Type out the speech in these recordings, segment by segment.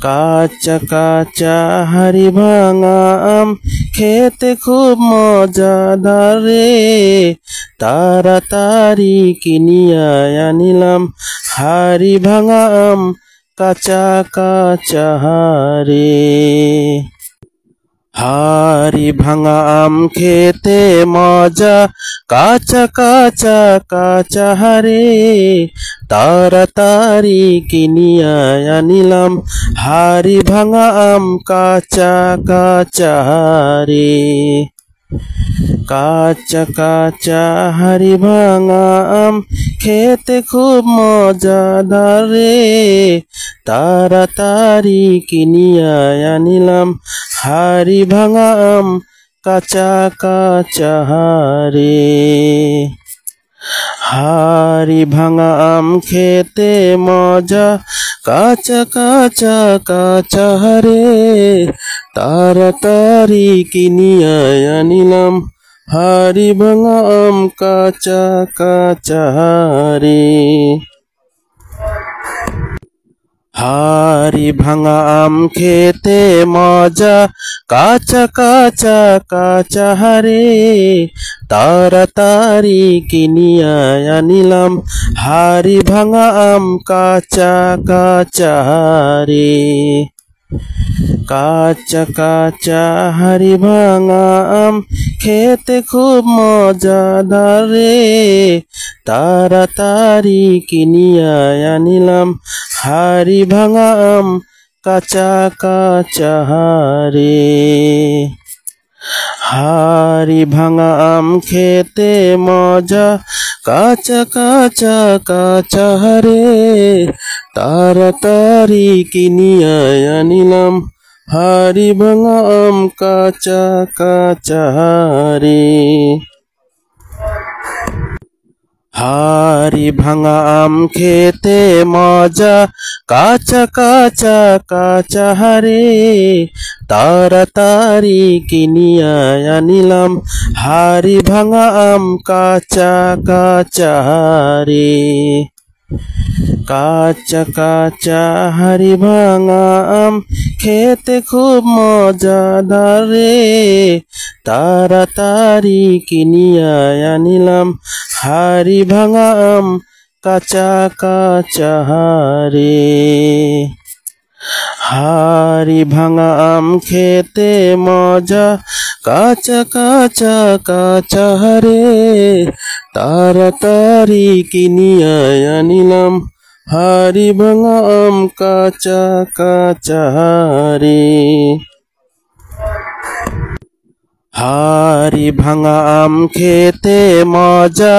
কাঁচা কাঁচা হাড়ি ভাঙা আম খেতে খুব মজাদার রে। তাড়াতাড়ি কিনিয়া আনিলাম হাড়ি ভাঙা আম কাঁচা কাঁচা হারে। হাড়ি ভাঙা আম খেতে মজা কাঁচা কাঁচা কাঁচা হারে। তাড়াতাড়ি কিনিয়া আনিলাম হাড়ি ভাঙা আম কাঁচা কাঁচা হারে। কাঁচা কাঁচা হাড়ি ভাঙা আম খেতে খুব মজাদার রে। তাড়াতাড়ি কিনিয়া আনিলাম হাড়ি ভাঙা আম কাঁচা কাঁচা হারে। হাড়ি ভাঙা আম খেতে মজা কাঁচা কাঁচা কাঁচা হারে। তাড়াতাড়ি কিনিয়া আনিলাম হাড়ি ভাঙা আম কাঁচা কাঁচা হারে। হাড়ি ভাঙা আম খেতে মজা কাঁচা কাঁচা কাঁচা হারে। তাড়াতাড়ি কিনিয়া আনিলাম হাড়ি ভাঙা আম কাঁচা কাঁচা হারে। কাঁচা কাঁচা হাড়ি ভাঙা আম খেতে খুব মজাদার রে। তাড়াতাড়ি কিনিয়া আনিলাম হাড়ি ভাঙা আম কাঁচা কাঁচা হারে। হাড়ি ভাঙা আম খেতে মজা কাঁচা কাঁচা কাঁচা হারে। তাড়াতাড়ি কিনিয়া আনিলাম হাড়ি ভাঙা আম কাঁচা কাঁচা হারে। হাড়ি ভাঙা আম খেতে মজা কাঁচা কাঁচা কাঁচা হারে। তাড়াতাড়ি কিনিয়া আনিলাম হাড়ি ভাঙা আম কাঁচা কাঁচা হারে। কাঁচা কাঁচা হাড়ি ভাঙা আম খেতে খুব মজাদার রে। তাড়াতাড়ি কিনিয়া আনিলাম হাড়ি ভাঙা আম কাঁচা কাঁচা হারে। হাড়ি ভাঙা আম খেতে মজা কাঁচা কাঁচা কাঁচা হারে। তাড়াতাড়ি কিনিয়া আনিলাম হাড়ি ভাঙা আম কাঁচা কাঁচা হারে। হাড়ি ভাঙা আম খেতে মজা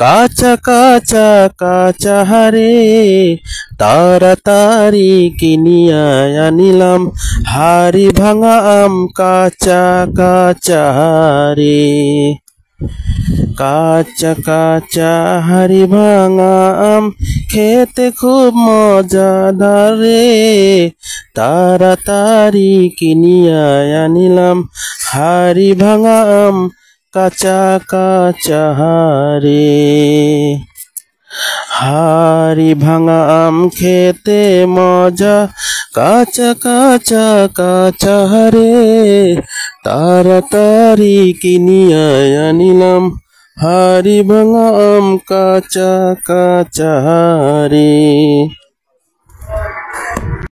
কাঁচা কাঁচা কাঁচা হারে। তাড়াতাড়ি কিনিয়া আনিলাম হাড়ি ভাঙা আম কাঁচা কাঁচা হারে। কাঁচা কাঁচা হাড়ি ভাঙা আম খেতে খুব মজাদার রে। তাড়াতাড়ি কিনিয়া আনিলাম হাড়ি ভাঙা আম কাঁচা কাঁচা হারে। হাড়ি ভাঙা আম খেতে মজা কাঁচা কাঁচা কাঁচা হারে। তাড়াতাড়ি কিনিয়া আনিলাম হাড়ি ভাঙা আম কাঁচা কাঁচা হারে।